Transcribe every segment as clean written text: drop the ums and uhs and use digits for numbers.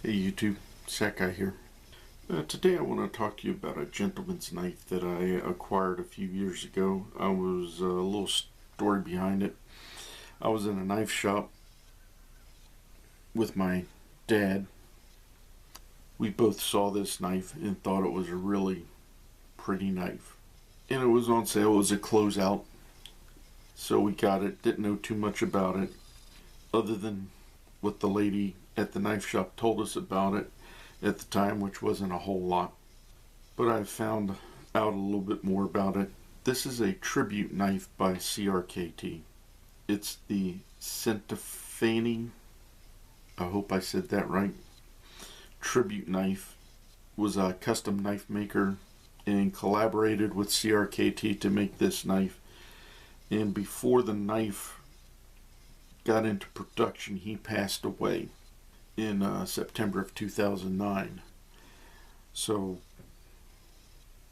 Hey YouTube, Sack Guy here. Today I want to talk to you about a gentleman's knife that I acquired a few years ago. I was a little story behind it. I was in a knife shop with my dad. We both saw this knife and thought it was a really pretty knife. And it was on sale. It was a closeout. So we got it. Didn't know too much about it other than what the lady at the knife shop told us about it at the time, which wasn't a whole lot. But I found out a little bit more about it. This is a tribute knife by CRKT. It's the Centofante, I hope I said that right, tribute knife. Was a custom knife maker and collaborated with CRKT to make this knife. And before the knife got into production, he passed away in September of 2009. So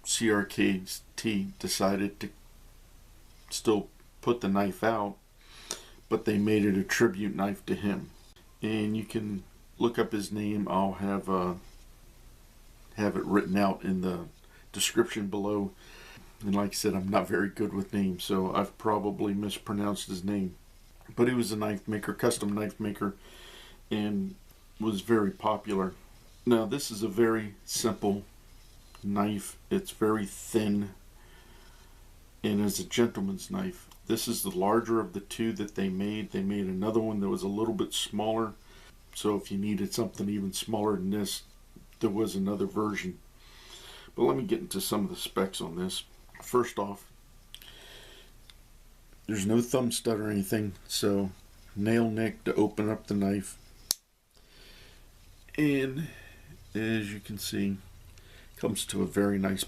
CRKT decided to still put the knife out, but they made it a tribute knife to him. And you can look up his name. I'll have it written out in the description below. And like I said, I'm not very good with names, so I've probably mispronounced his name. But he was a knife maker, custom knife maker, and was very popular. Now this is a very simple knife. It's very thin and is a gentleman's knife. This is the larger of the two that they made. They made another one that was a little bit smaller. So if you needed something even smaller than this, there was another version. But let me get into some of the specs on this. First off, there's no thumb stud or anything, so nail nick to open up the knife. And as you can see, comes to a very nice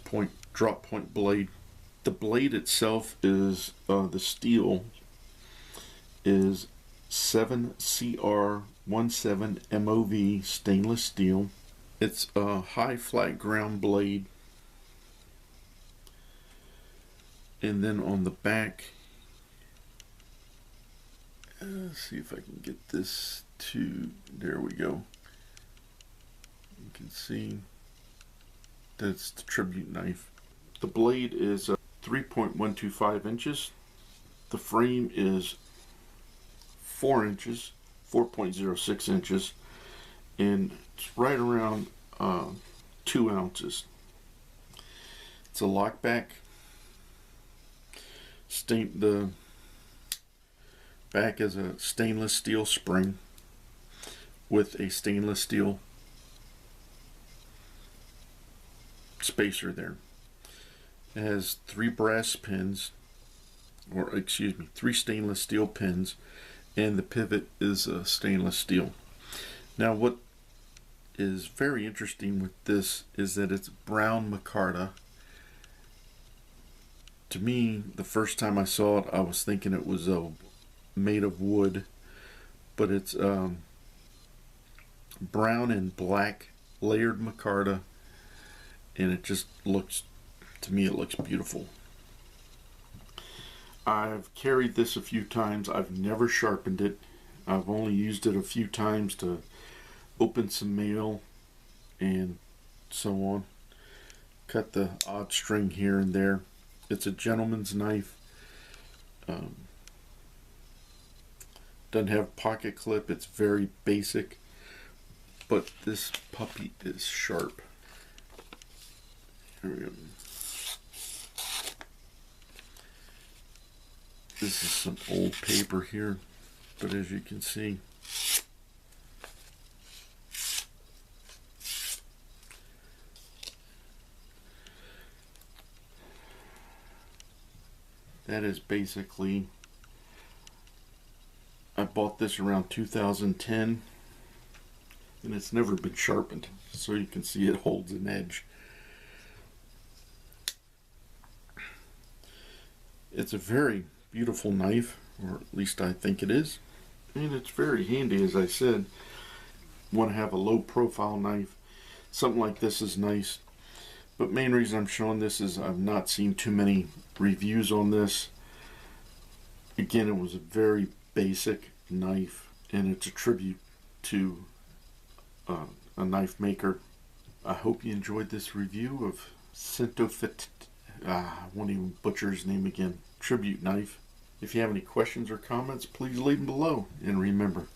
drop point blade. The blade itself is the steel is 7CR17 MOV stainless steel. It's a high flat ground blade. And then on the back, let's see if I can get this to, there we go. You can see that's the tribute knife. The blade is 3.125 inches. The frame is 4 inches, 4.06 inches, and it's right around 2 ounces. It's a lockback. The back is a stainless steel spring with a stainless steel spacer there. It has 3 brass pins, or excuse me, 3 stainless steel pins, and the pivot is stainless steel. Now what is very interesting with this is that it's brown micarta. To me, the first time I saw it, I was thinking it was made of wood, but it's brown and black layered micarta, and it just looks, to me, it looks beautiful. I've carried this a few times. I've never sharpened it. I've only used it a few times to open some mail and so on. Cut the odd string here and there. It's a gentleman's knife. Doesn't have pocket clip. It's very basic, but this puppy is sharp. Here we go. This is some old paper here, but as you can see, that is basically, I bought this around 2010 and it's never been sharpened, so you can see it holds an edge. It's a very beautiful knife, or at least I think it is, and it's very handy. As I said, want to have a low profile knife, something like this is nice. But main reason I'm showing this is I've not seen too many reviews on this. Again, it was a very basic knife, and it's a tribute to a knife maker. I hope you enjoyed this review of Centofante, I won't even butcher his name again, tribute knife. If you have any questions or comments, please leave them below. And remember,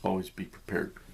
always be prepared.